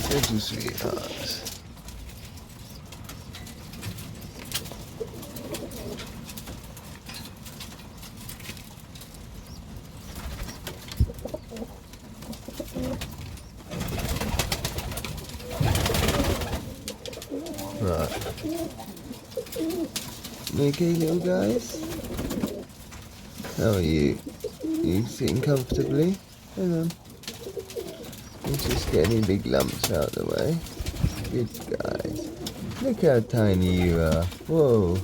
Little sweethearts. Right. Okay, little guys. How are you? You sitting comfortably? Hang on. Let's just get any big lumps out of the way. Good guys. Look how tiny you are. Whoa.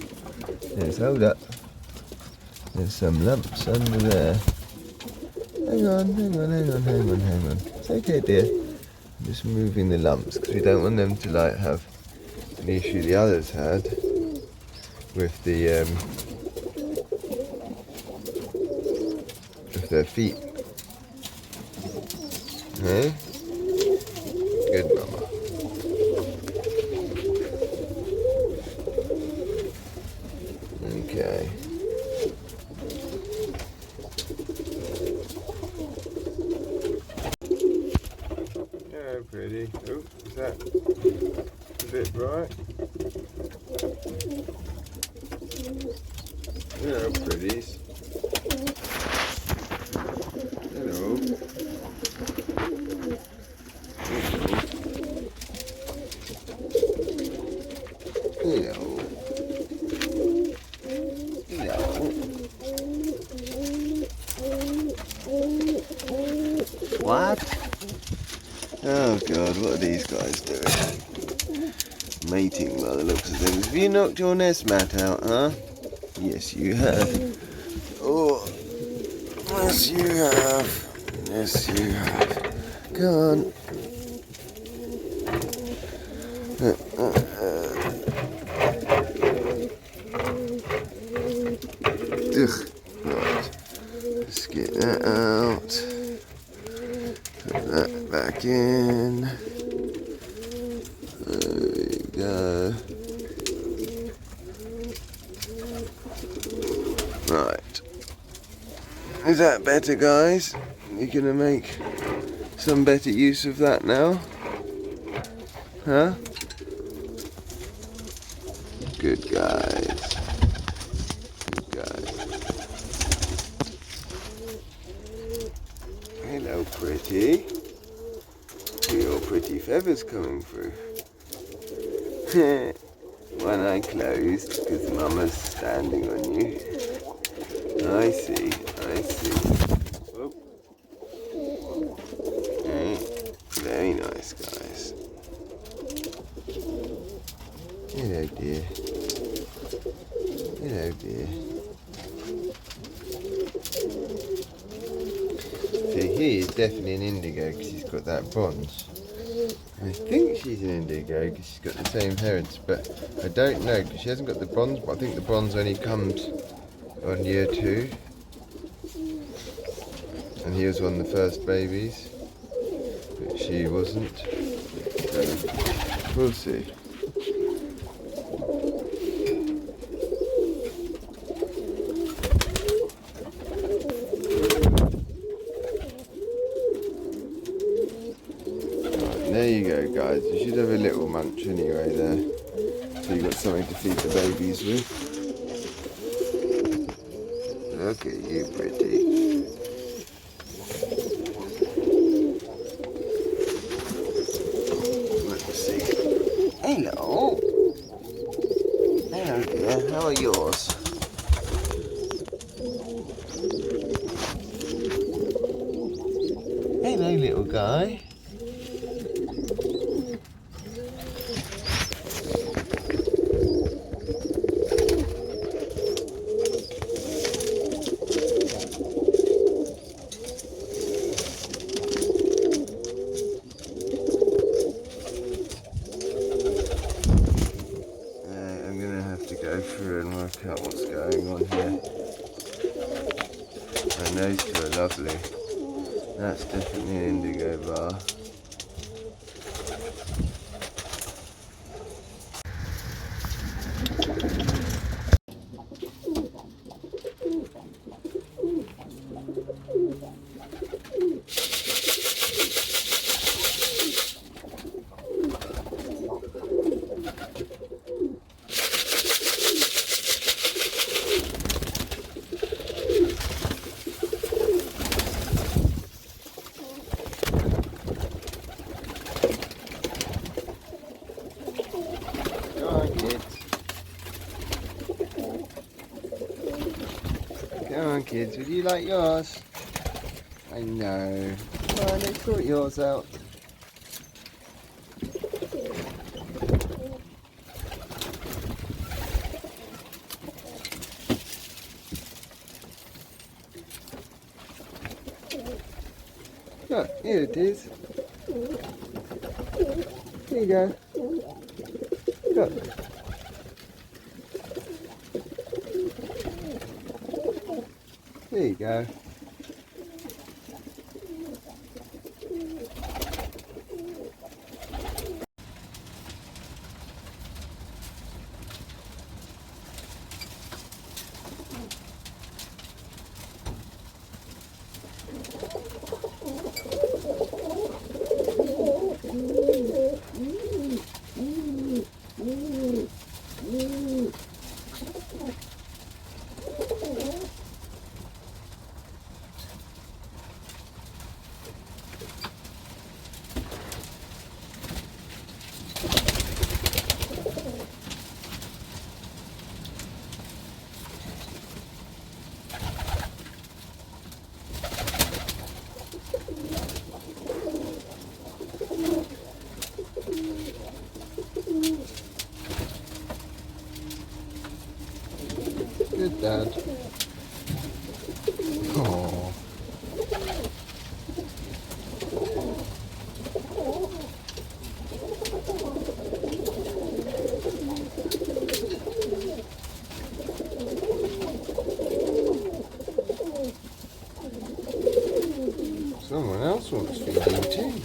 Let's hold up. There's some lumps under there. Hang on. It's okay, dear. I'm just moving the lumps because we don't want them to like have an issue the others had with the with their feet. Hey? Good mama. Okay. Yeah, pretty. Oh, is that a bit bright? Yeah, pretties. Hello. Hello. What? Oh god, what are these guys doing? Mating by the looks of things. Have you knocked your nest mat out, huh? Yes, you have. Oh, yes, you have. Yes, you have. Come on. Ugh. Right. Let's get that out. Put that back in. There you go. Right. Is that better, guys? You're gonna make some better use of that now? Huh? Good guys. Good guys. Hello, pretty. See your pretty feathers coming through. One eye closed because Mama's standing on you. I see. Oh. Okay. Very nice, guys. Hello, dear. Hello, dear. See, he is definitely an indigo because he's got that bronze. I think she's an indigo because she's got the same heritage, but I don't know because she hasn't got the bronze, but I think the bronze only comes on year 2. And he was one of the first babies, but she wasn't. So, we'll see. There you go, guys. You should have a little munch anyway there. So you've got something to feed the babies with. Look at you, pretty. Let's see. Hello. Hello, dear. How are yours? Hello, little guy. Out what's going on here. I know two are lovely. That's definitely an indigo bar. kids, would you like yours? I know. Come on, let's sort yours out. Look, here it is. Here you go. Look. There you go. Good dad. Oh. Someone else wants feeding too.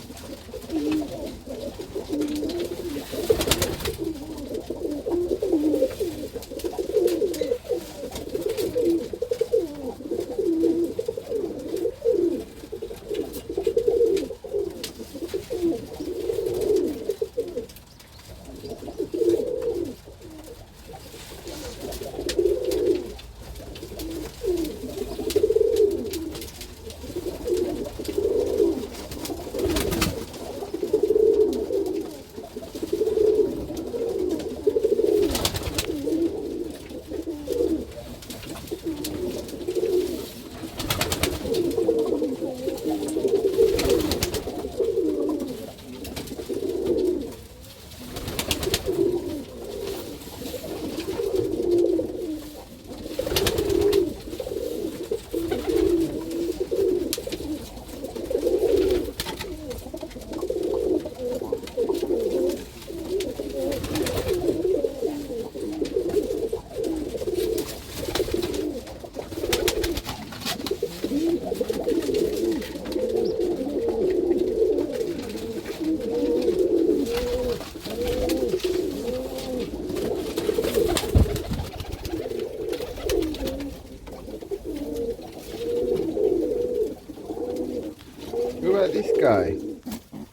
What about this guy?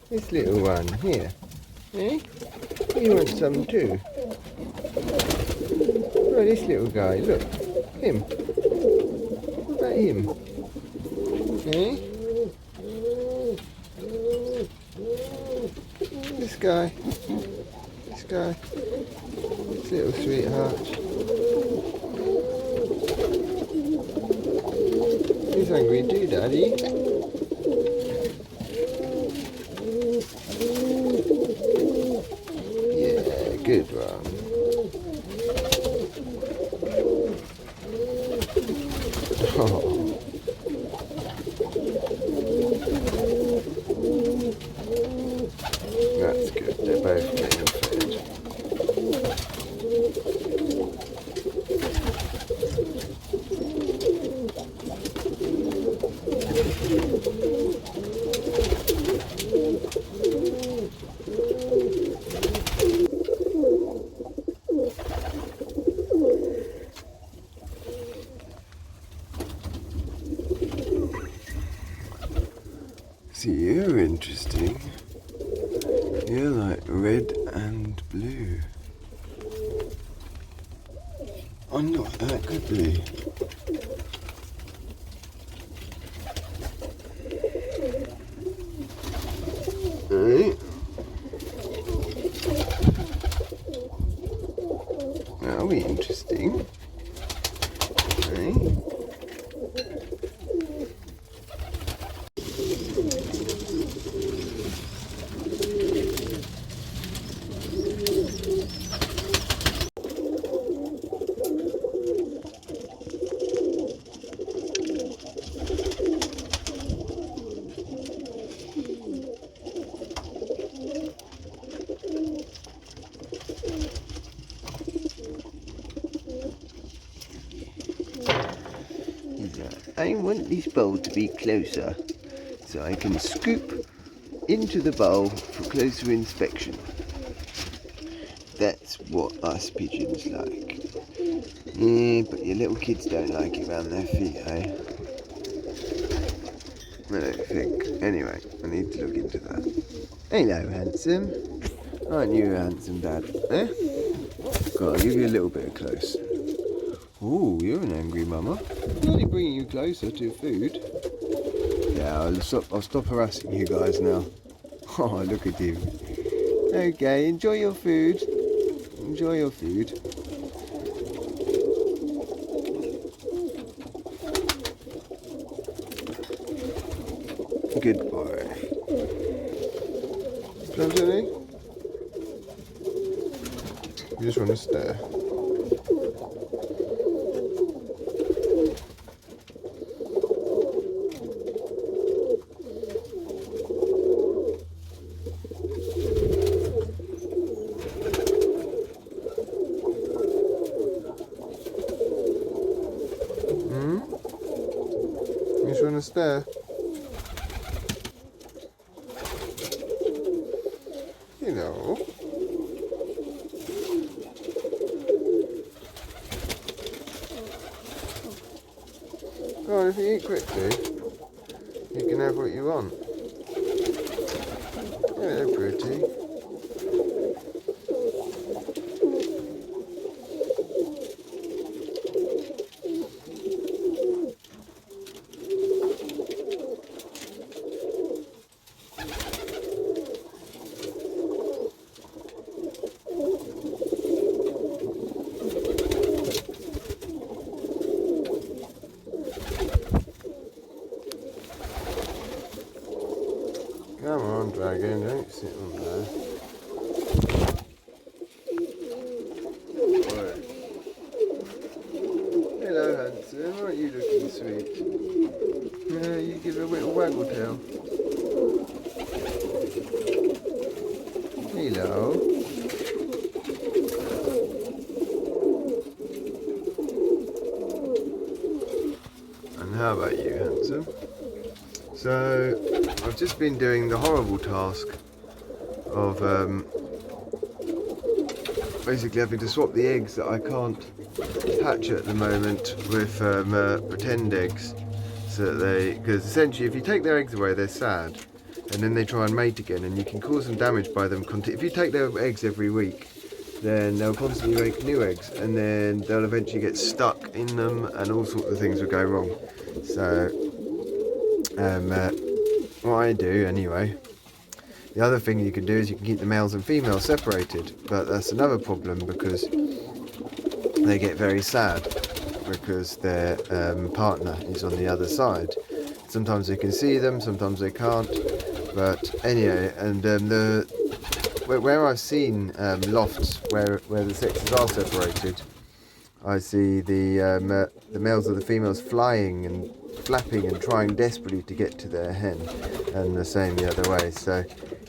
This little one here. Eh? You want some too? Oh, this little guy, look. Him. What about him? Eh? This guy. This guy. This little sweetheart. He's hungry too, Daddy. Yeah, good one. Oh. That's good, they're both getting fed. See, you're interesting. You're like red and blue. Oh, not that good blue. Right. That'll be interesting. Right. I want this bowl to be closer so I can scoop into the bowl for closer inspection. That's what us pigeons like. But your little kids don't like it around their feet, eh? I don't think. Anyway, I need to look into that. Hello, handsome. Aren't you a handsome dad? Eh? Go on, I'll give you a little bit of close. Ooh, you're an angry mama. I'm only bringing you closer to food. Yeah, I'll stop harassing you guys now. Oh, look at you. Okay, enjoy your food. Enjoy your food. Good boy. Jenny? You just want to stare. You just want to stare. You know. Go on, if you eat quickly, you can have what you want. Yeah, they're pretty. Come on, dragon, don't sit on there. Right. Hello, handsome. Aren't you looking sweet? Yeah, you give a little waggle tail. Hello. And how about you, handsome? So, I've just been doing the horrible task of basically having to swap the eggs that I can't hatch at the moment with pretend eggs, so that because essentially if you take their eggs away they're sad, and then they try and mate again, and you can cause them damage by them. If you take their eggs every week, then they'll constantly make new eggs, and then they'll eventually get stuck in them, and all sorts of things will go wrong. So what I do anyway, the other thing you can do is you can keep the males and females separated, but that's another problem because they get very sad because their partner is on the other side. Sometimes they can see them, sometimes they can't, but anyway, and where I've seen lofts where the sexes are separated, I see the males or the females flying and flapping and trying desperately to get to their hen, and the same the other way. So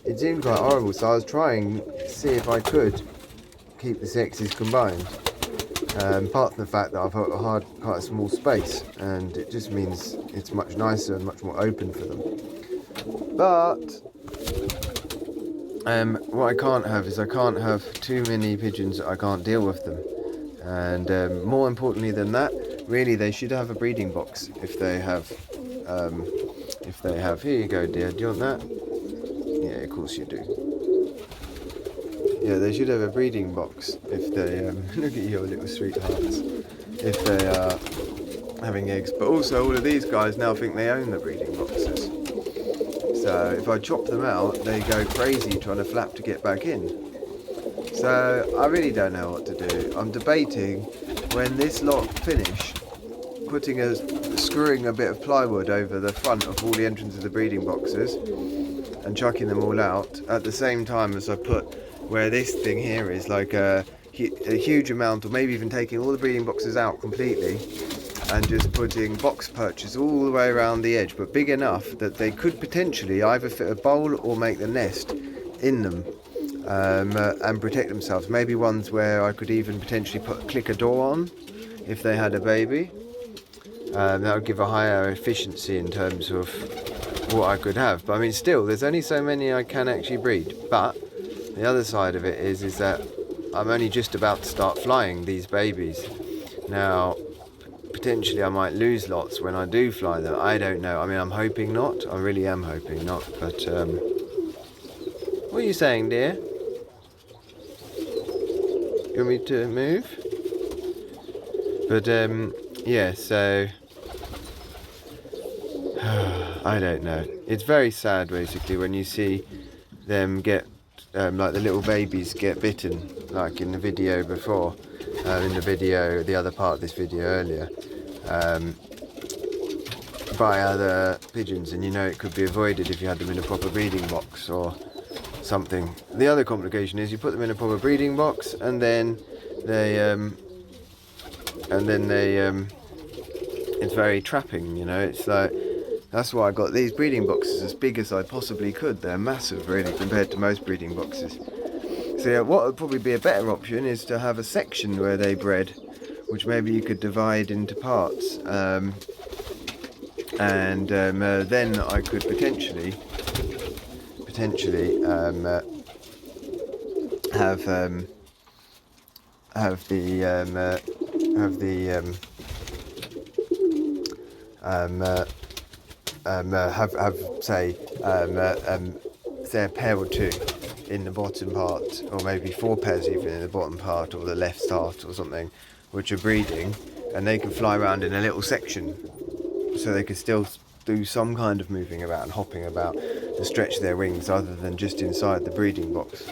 it seemed quite horrible, so I was trying to see if I could keep the sexes combined, apart from the fact that I've had quite a small space, and it just means it's much nicer and much more open for them. But what I can't have is I can't have too many pigeons that I can't deal with them, and more importantly than that, really they should have a breeding box if they have here you go dear, do you want that? Yeah, of course you do. Yeah, they should have a breeding box if they look at your little sweethearts, if they are having eggs. But also all of these guys now think they own the breeding boxes, so if I chop them out they go crazy trying to flap to get back in. So I really don't know what to do. I'm debating, when this lot finish, screwing a bit of plywood over the front of all the entrances of the breeding boxes and chucking them all out at the same time as I put where this thing here is, like a huge amount, or maybe even taking all the breeding boxes out completely and just putting box perches all the way around the edge, but big enough that they could potentially either fit a bowl or make the nest in them, and protect themselves. Maybe ones where I could even potentially click a door on if they had a baby. That would give a higher efficiency in terms of what I could have. But I mean, still, there's only so many I can actually breed. But the other side of it is that I'm only just about to start flying these babies. Now, potentially I might lose lots when I do fly them. I don't know. I mean, I'm hoping not. I really am hoping not. But what are you saying, dear? You want me to move? But yeah, so I don't know. It's very sad basically when you see them get like the little babies get bitten, like in the video before, the other part of this video earlier, by other pigeons, and you know it could be avoided if you had them in a proper breeding box or something. The other complication is you put them in a proper breeding box and then they it's very trapping, you know. It's like, that's why I got these breeding boxes as big as I possibly could. They're massive really compared to most breeding boxes. So yeah, what would probably be a better option is to have a section where they bred, which maybe you could divide into parts, and then I could potentially say a pair or two in the bottom part, or maybe 4 pairs even in the bottom part or the left start or something, which are breeding, and they can fly around in a little section, so they can still do some kind of moving about and hopping about to stretch their wings other than just inside the breeding box.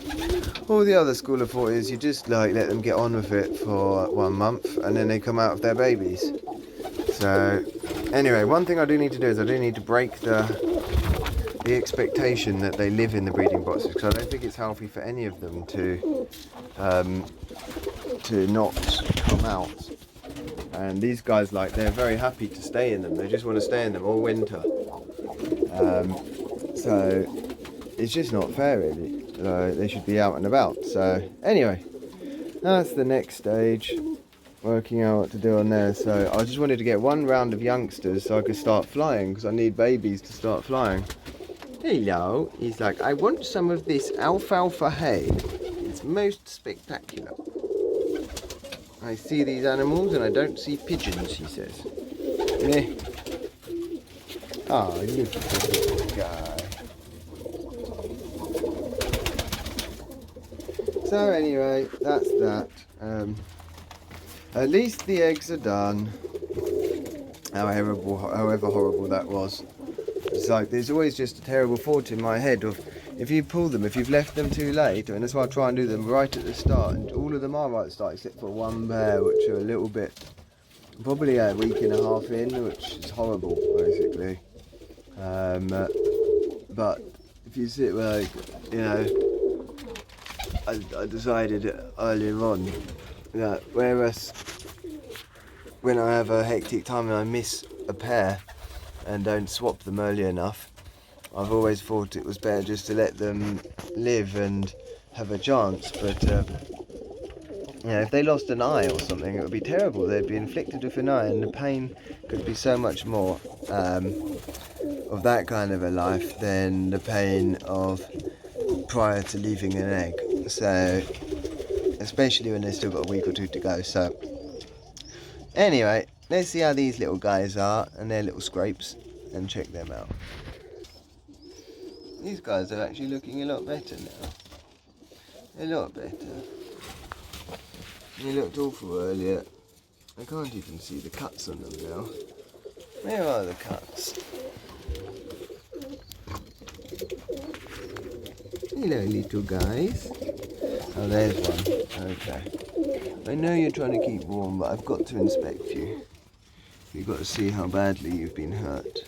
Or the other school of thought is you just like let them get on with it for 1 month and then they come out of their babies. So anyway, one thing I do need to do is I do need to break the expectation that they live in the breeding boxes, because I don't think it's healthy for any of them to not come out. And these guys, like, they're very happy to stay in them. They just want to stay in them all winter. So it's just not fair, really. They should be out and about. So anyway, that's the next stage, working out what to do on there. So I just wanted to get 1 round of youngsters so I could start flying, because I need babies to start flying. Hello, he's like, I want some of this alfalfa hay. It's most spectacular. I see these animals and I don't see pigeons, he says. Meh. Oh, look at this guy. So anyway, that's that. At least the eggs are done. However horrible that was. It's like, there's always just a terrible thought in my head of, if you pull them, if you've left them too late, and that's why I try and do them right at the start, and all of them are right at the start except for 1 pair which are a little bit, probably a week and a half in, which is horrible basically. But if you sit like, you know, I decided earlier on that whereas when I have a hectic time and I miss a pair and don't swap them early enough, I've always thought it was better just to let them live and have a chance. But you know, if they lost an eye or something, it would be terrible. They'd be inflicted with an eye, and the pain could be so much more of that kind of a life than the pain of prior to leaving an egg. So, especially when they've still got a week or 2 to go. So anyway, let's see how these little guys are and their little scrapes and check them out. These guys are actually looking a lot better now. A lot better. They looked awful earlier. I can't even see the cuts on them now. Where are the cuts? Hello, little guys. Oh, there's one. Okay. I know you're trying to keep warm, but I've got to inspect you. You've got to see how badly you've been hurt.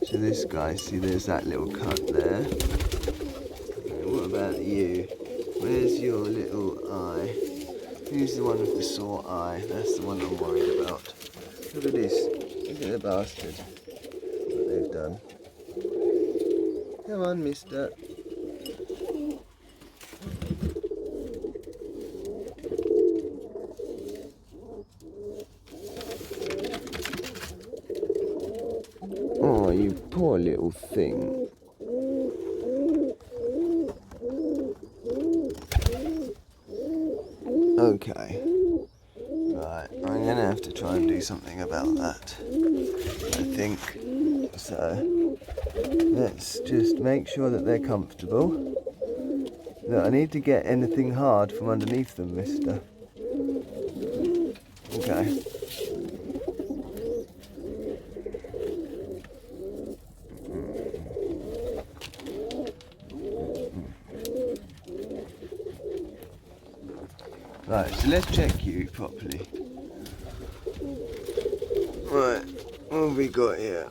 So this guy, see, there's that little cut there. Okay, what about you? Where's your little eye? Who's the one with the sore eye? That's the one I'm worried about. Look at this. Look at the bastard. What they've done. Come on, mister. little thing. Okay. Right, I'm gonna have to try and do something about that, I think. So, let's just make sure that they're comfortable. Look, I need to get anything hard from underneath them, mister. Okay. Right, so let's check you properly. Right, what have we got here?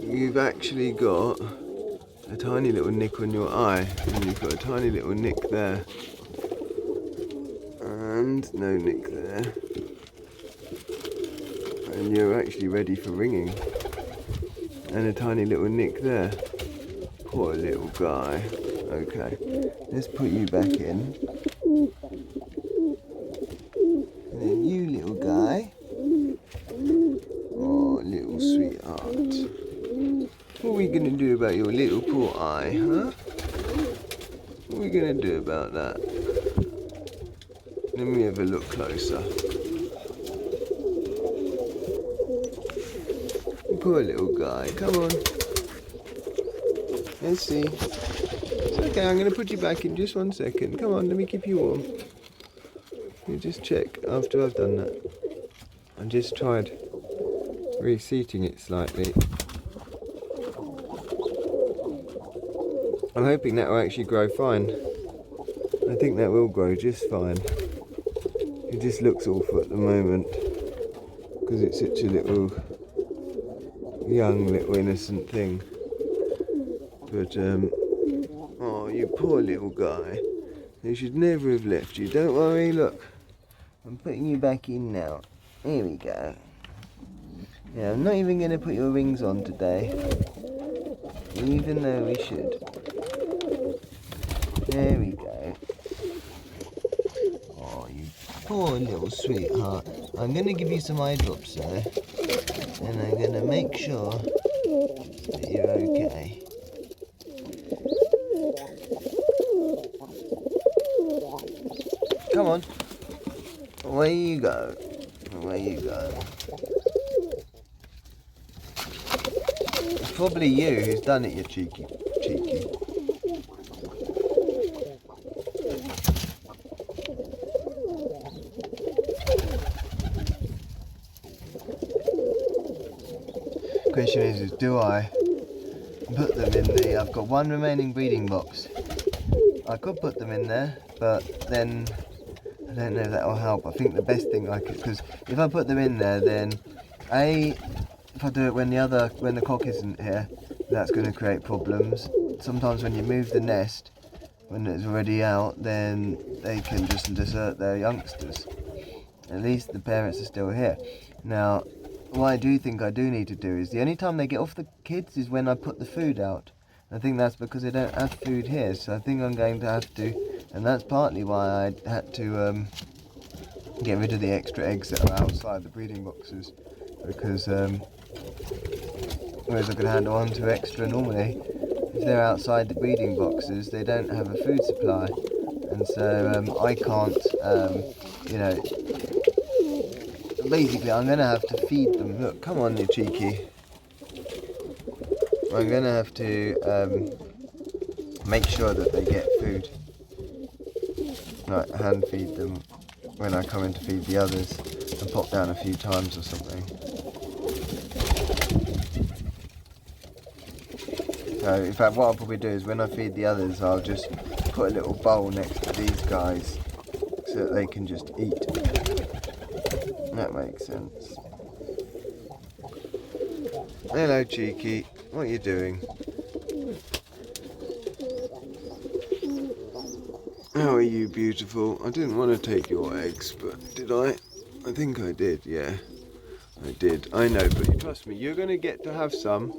You've actually got a tiny little nick on your eye, and you've got a tiny little nick there, and no nick there, and you're actually ready for ringing, and a tiny little nick there. Poor little guy. Okay, let's put you back in, and then you little guy. Oh, little sweetheart. What are we going to do about your little poor eye, huh? What are we going to do about that? Let me have a look closer. Poor little guy, come on. Let's see. It's okay, I'm going to put you back in just 1 second. Come on, let me keep you warm. You just check after I've done that. I just tried reseating it slightly. I'm hoping that will actually grow fine. I think that will grow just fine. It just looks awful at the moment because it's such a little young, little innocent thing. But oh, you poor little guy. They should never have left you. Don't worry, look. I'm putting you back in now. Here we go. Yeah, I'm not even going to put your rings on today, even though we should. There we go. Oh, you poor little sweetheart. I'm going to give you some eye drops though, and I'm going to make sure that you're okay. Come on. Away you go. Away you go. It's probably you who's done it, you cheeky. Question is do I put them in the... I've got one remaining breeding box. I could put them in there, but then I don't know if that will help. I think the best thing I could... Because if I put them in there, then if I do it when the cock isn't here, that's going to create problems. Sometimes when you move the nest, when it's already out, then they can just desert their youngsters. At least the parents are still here. Now, what I do think I do need to do is the only time they get off the kids is when I put the food out. I think that's because they don't have food here, so I think I'm going to have to, and that's partly why I had to get rid of the extra eggs that are outside the breeding boxes, because whereas I could handle on to extra normally, if they're outside the breeding boxes, they don't have a food supply, and so I can't, basically I'm going to have to feed them. Look, come on you cheeky. I'm going to have to make sure that they get food. Right, hand feed them when I come in to feed the others and pop down a few times or something. So in fact what I'll probably do is when I feed the others I'll just put a little bowl next to these guys so that they can just eat. That makes sense. Hello cheeky, what are you doing? How are you beautiful? I didn't want to take your eggs, but did I? I think I did, yeah. I did, I know, but trust me, you're going to get to have some.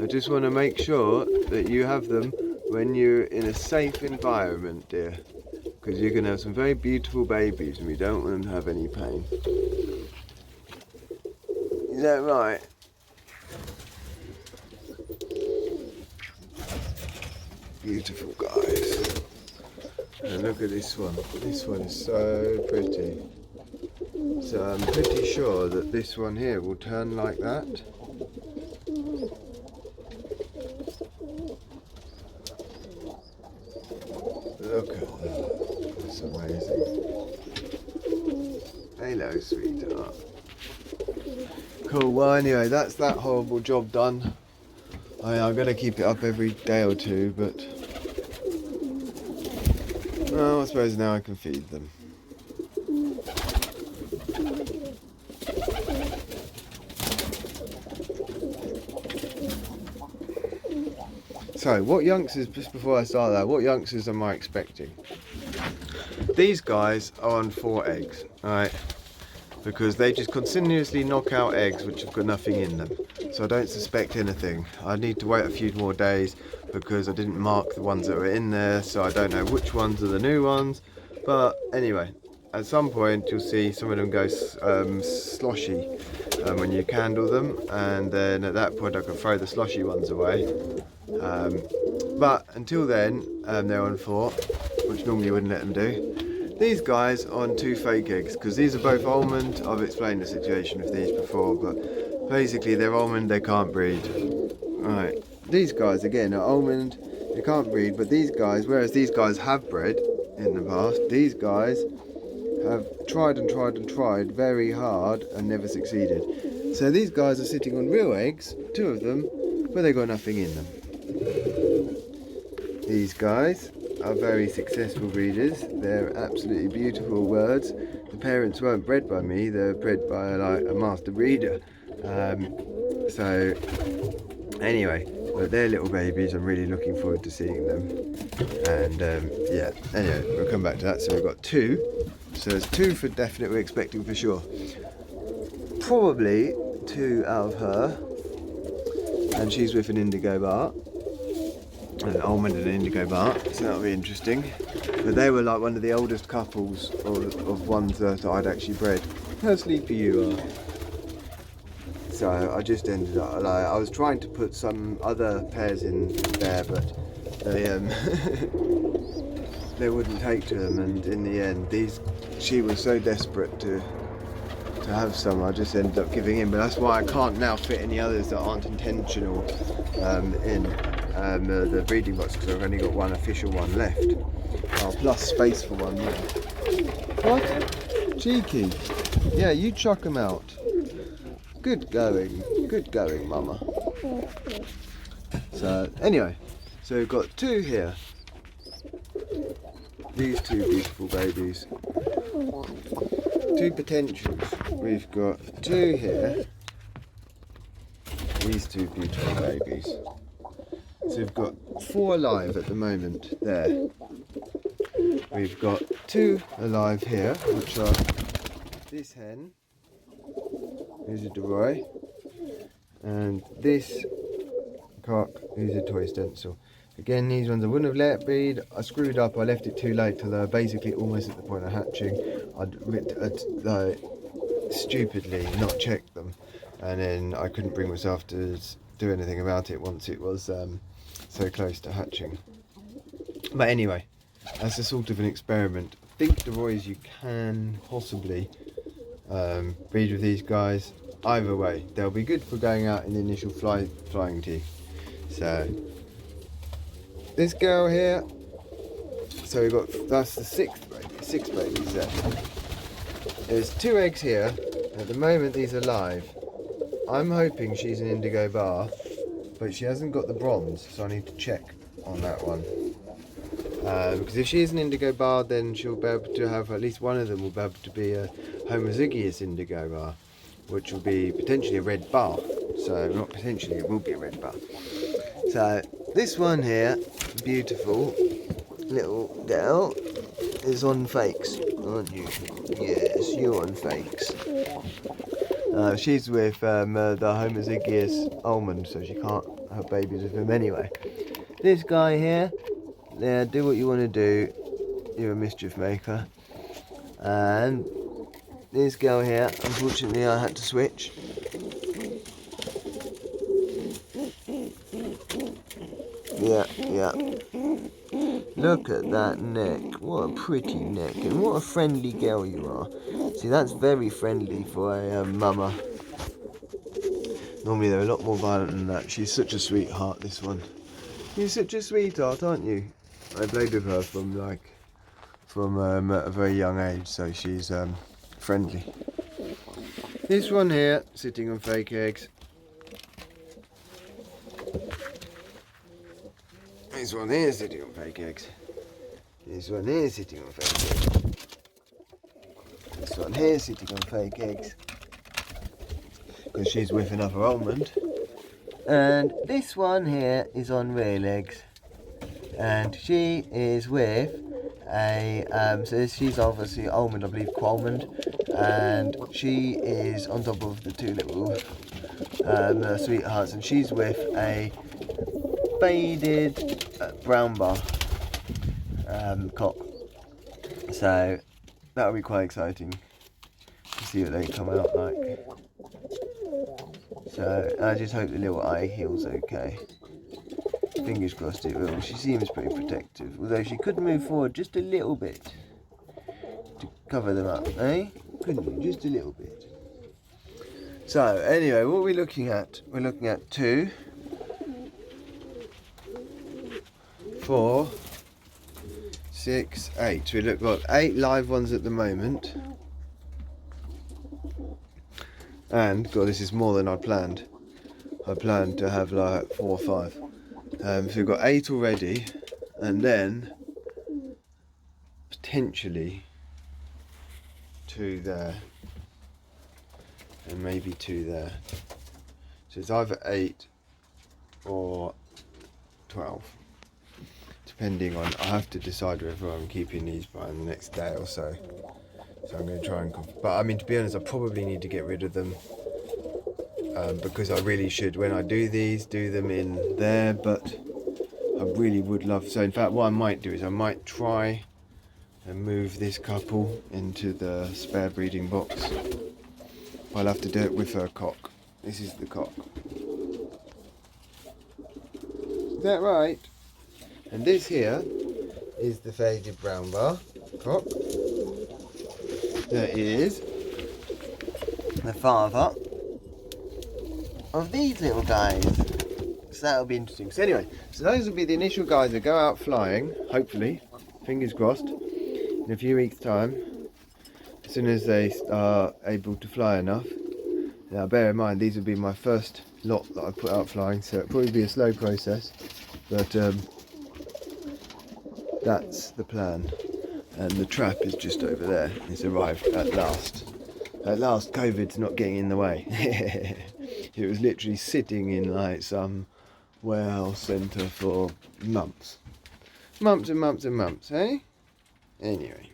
I just want to make sure that you have them when you're in a safe environment, dear. Because you're going to have some very beautiful babies and we don't want them to have any pain. Is that right? Beautiful, guys. And look at this one. This one is so pretty. So I'm pretty sure that this one here will turn like that. Look at that. That's amazing. Hello, sweetheart. Cool, well anyway, that's that horrible job done. I'm going to keep it up every day or two, but well, I suppose now I can feed them. So, what youngsters, just before I start that, what youngsters am I expecting? These guys are on 4 eggs, alright? Because they just continuously knock out eggs which have got nothing in them. So I don't suspect anything. I need to wait a few more days because I didn't mark the ones that were in there, so I don't know which ones are the new ones. But anyway, at some point you'll see some of them go sloshy when you candle them, and then at that point I can throw the sloshy ones away. But until then, they're on 4, which normally you wouldn't let them do. These guys are on 2 fake eggs, because these are both almond. I've explained the situation with these before, but basically they're almond, they can't breed. Right, these guys again are almond, they can't breed, but these guys, whereas these guys have bred in the past, these guys have tried and tried and tried very hard and never succeeded. So these guys are sitting on real eggs, 2 of them, but they got nothing in them. These guys are very successful breeders. They're absolutely beautiful birds. The parents weren't bred by me, they're bred by like a master breeder. So anyway, but they're little babies. I'm really looking forward to seeing them. And yeah, anyway, we'll come back to that. So we've got 2. So there's 2 for definite, we're expecting for sure. Probably 2 out of her. And she's with an indigo bar. An almond and an indigo bar, so that'll be interesting. But they were like one of the oldest couples of ones that I'd actually bred. How sleepy you are. So I just ended up, like, I was trying to put some other pairs in there, but they they wouldn't take to them, and in the end she was so desperate to have some, I just ended up giving in. But that's why I can't now fit any others that aren't intentional in the breeding box, because I've only got one official one left. Oh, plus space for one more. What? Cheeky. Yeah, you chuck them out. Good going, mama. So anyway, so we've got 2 here. These 2 beautiful babies. 2 potentials. We've got 2 here. These 2 beautiful babies. So we've got 4 alive at the moment there. We've got 2 alive here, which are this hen, who's a DeRoy, and this cock, who's a toy stencil. Again, these ones I wouldn't have let breed. I screwed up, I left it too late till they were basically almost at the point of hatching. I'd stupidly not checked them, and then I couldn't bring myself to do anything about it once it was so close to hatching. But anyway, that's a sort of an experiment. I think DeRoys you can possibly breed with these guys. Either way, they'll be good for going out in the initial flying team. So this girl here, so we've got, that's the 6th baby, 6 babies there. There's 2 eggs here. At the moment these are live. I'm hoping she's an indigo bar, but she hasn't got the bronze, so I need to check on that one. Because if she is an indigo bar, then she'll be able to have, at least one of them will be able to be a homozygous indigo bar, which will be potentially a red bar. So not potentially, it will be a red bar. So this one here, beautiful little girl, is on fakes, aren't you? Yes, you're on fakes. She's with the homozygous Almond, so she can't have babies with him anyway. This guy here, yeah, do what you want to do. You're a mischief maker. And this girl here, unfortunately I had to switch. Yeah, yeah. Look at that neck. What a pretty neck. And what a friendly girl you are. See, that's very friendly for a mama. Normally they're a lot more violent than that. She's such a sweetheart, this one. You're such a sweetheart, aren't you? I played with her from a very young age, so she's friendly. This one here, sitting on fake eggs. This one here sitting on fake eggs. This one here sitting on fake eggs. This one here sitting on fake eggs. Because she's whiffing up her almond. And this one here is on real eggs. And she is with a, so she's obviously almond, I believe, Qualmond. And she is on top of the two little sweethearts. And she's with a faded brown bar cock. So that'll be quite exciting to see what they come out like. So I just hope the little eye heals okay. Fingers crossed it will. She seems pretty protective, although she could move forward just a little bit to cover them up, eh? Couldn't you? Just a little bit. So anyway, what are we looking at? We're looking at 2, 4, 6, 8. We've got 8 live ones at the moment. And, God, this is more than I planned. I planned to have like 4 or 5. So we've got 8 already. And then, potentially, 2 there. And maybe 2 there. So it's either 8 or 12. Depending on, I have to decide whether I'm keeping these by the next day or so. So I'm going to try and, but I mean, to be honest, I probably need to get rid of them because I really should, when I do these, do them in there, but I really would love, so in fact what I might do is I might try and move this couple into the spare breeding box. I'll have to do it with her cock. This is the cock. Is that right? And this here is the faded brown bar cock. That is the father of these little guys. So that'll be interesting. So anyway, so those will be the initial guys that go out flying, hopefully, fingers crossed, in a few weeks' time. As soon as they are able to fly enough. Now bear in mind, these will be my first lot that I put out flying, so it'll probably be a slow process, but that's the plan. And the trap is just over there. It's arrived at last. At last, COVID's not getting in the way. It was literally sitting in like some warehouse centre for months. Months and months and months, eh? Anyway.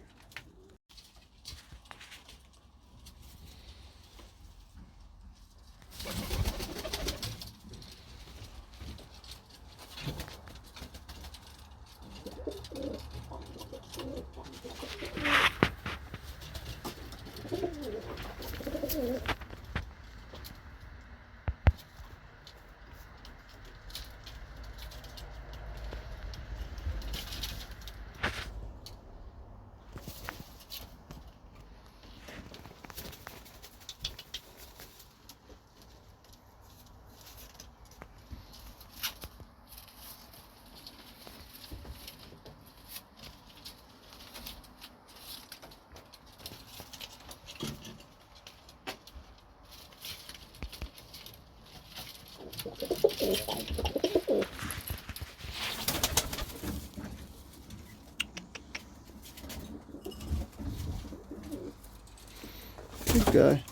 Good guy.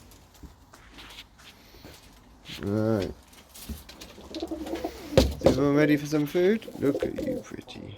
Right. Is everyone ready for some food? Look at you, pretty.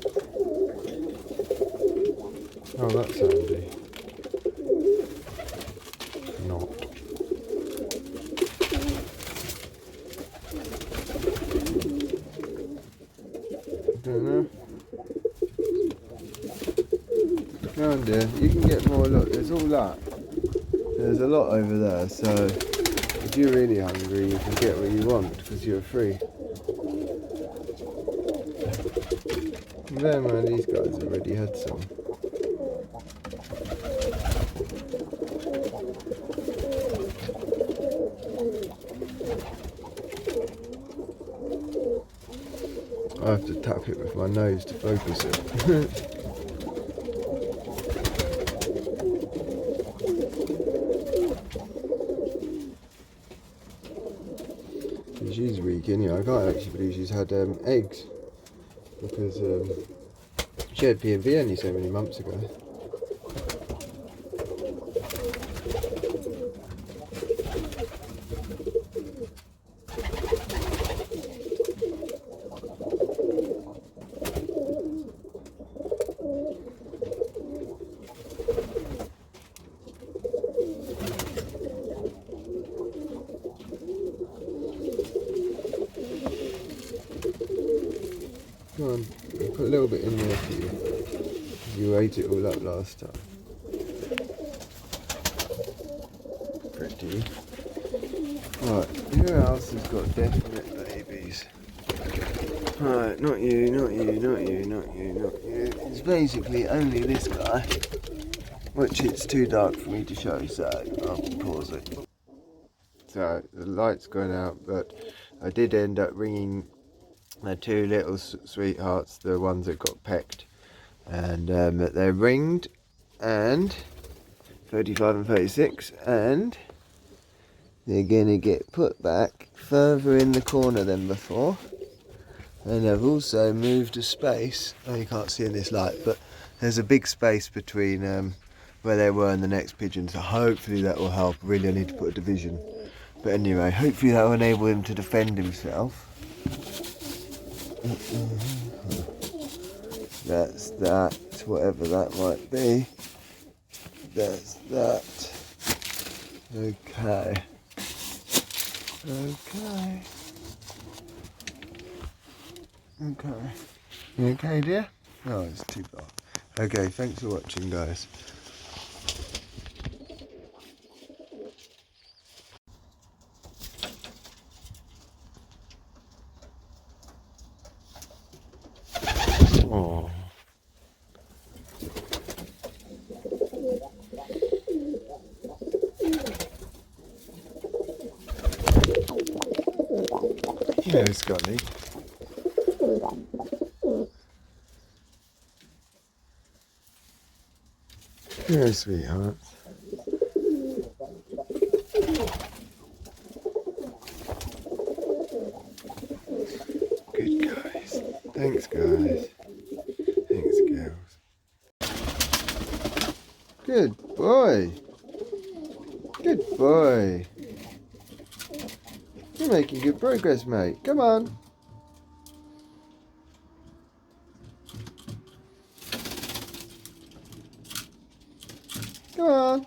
that's handy. Not. Don't know. Go on, dear. You can get more. Look, there's all that. There's a lot over there, so if you're really hungry, you can get what you want because you're free. There, man, these guys already had some. I have to tap it with my nose to focus it. She's weak anyway. I can't actually believe she's had eggs because she had P&V only so many months ago. Come on, I'll put a little bit in there for you. You ate it all up last time. Pretty. Right, who else has got definite babies? Right, not you, not you, not you, not you, not you. It's basically only this guy, which it's too dark for me to show, so I'll pause it. So, the light's gone out, but I did end up ringing my two little sweethearts, the ones that got pecked, and they're ringed, and 35 and 36, and they're gonna get put back further in the corner than before. And I've also moved a space, oh you can't see in this light, but there's a big space between where they were and the next pigeon, so hopefully that will help. Really I need to put a division, but anyway, hopefully that will enable him to defend himself. That's that, whatever that might be. That's that. Okay. Okay. Okay. You okay, dear? Oh, it's too dark. Okay, thanks for watching, guys. Oh. Hello, Scotty. Hello, sweetheart. Good guys. Thanks, guys. Thanks, girls. Good boy. Good boy. You're making good progress, mate. Come on. Come on.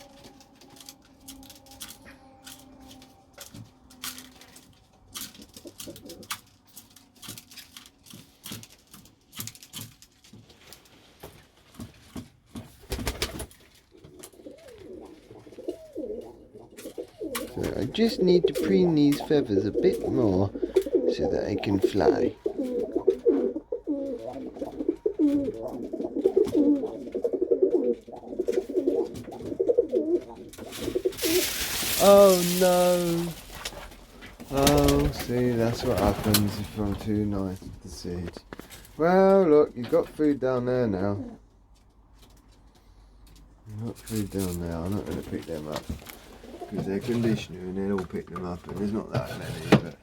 So I just need to preen these feathers a bit more so that I can fly. Oh no! Oh, see, that's what happens if I'm too nice with the seeds. Well, look, you've got food down there now. You've got food down there. I'm not going to pick them up because they're conditioner and they'll all pick them up, and there's not that many, but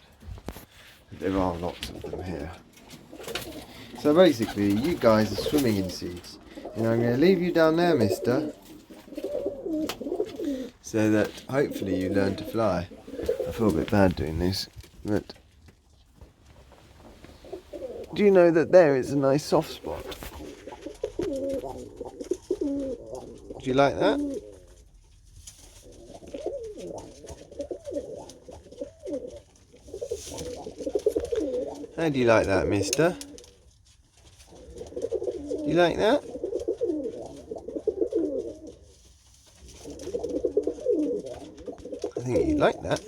there are lots of them here. So basically, you guys are swimming in seeds, and I'm going to leave you down there, mister, so that hopefully you learn to fly. I feel a bit bad doing this, but do you know that there is a nice soft spot? Do you like that? How do you like that, mister? Do you like that? I think you like that.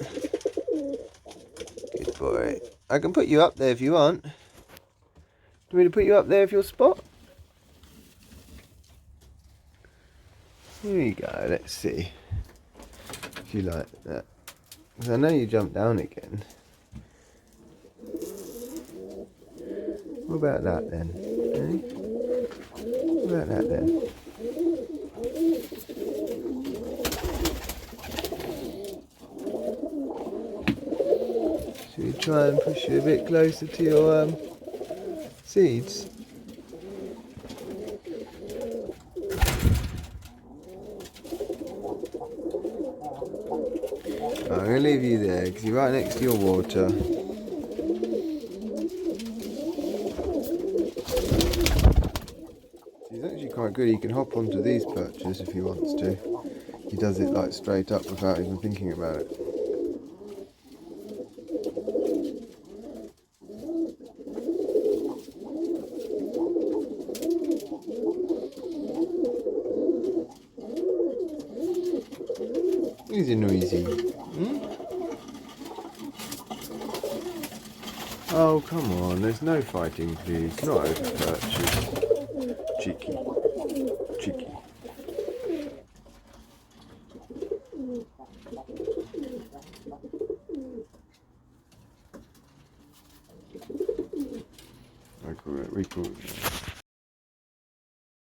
Good boy. I can put you up there if you want. Do you want me to put you up there if your spot? Here we go, let's see if you like that. Because I know you jumped down again. What about that then? Eh? What about that then? Should we try and push you a bit closer to your seeds? I'm going to leave you there because you're right next to your water. He's actually quite good. He can hop onto these perches if he wants to. He does it like straight up without even thinking about it. Easy noisy. Oh, come on, there's no fighting, please. Not over perches. Cheeky. Cheeky. I call it, we call it.